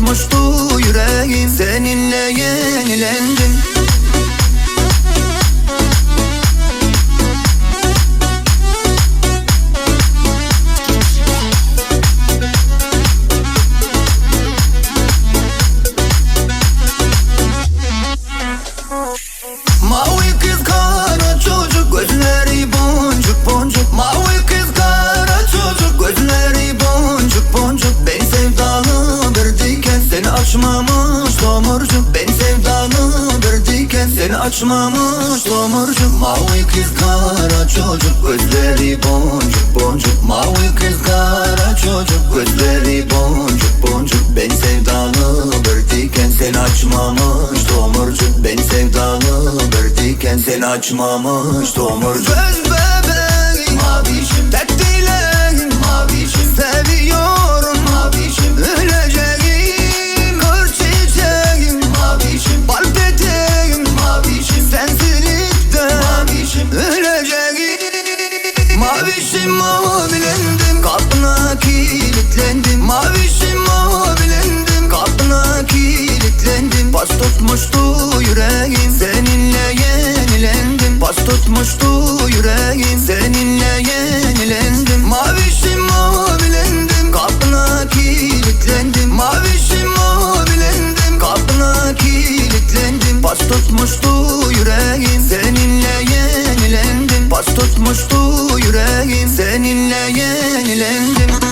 tutmuştu yüreğim, seninle yenilendim. Mavi kız kara çocuk, gözleri boncuk boncuk. Mavi kız kara çocuk, gözleri boncuk boncuk. Ben sevdalı bir diken, seni açmamış tomurcuk. Ben sevdalı bir diken, seni açmamış tomurcuk. Mavi kız kara çocuk, gözleri boncuk boncuk. Mavi kız kara çocuk, gözleri boncuk boncuk. Ben sevdalı bir diken, seni açmamış tomurcuk. Ben sevdalı bir diken, seni açmamış tomurcuk. Göz bebeğim mavişim, tek dileğim mavişim. Seviyorum mavişim, öleceğim. Kır çiçeğim mavişim, bal peteğim mavişim. Sensizlikte mavişim, öleceğim. Mavişim mavilendim, kapına kilitlendim. Mavişim mavilendim, kapına kilitlendim. Pas tutmuştu yüreğim, seninle yenilendim. Pas tutmuştu yüreğim, seninle yenilendim. Mavişim mavilendim, kapına kilitlendim. Mavişim mavilendim, kapına kilitlendim. Pas tutmuştu yüreğim, seninle yenilendim. Pas tutmuştu yüreğim, seninle yenilendim.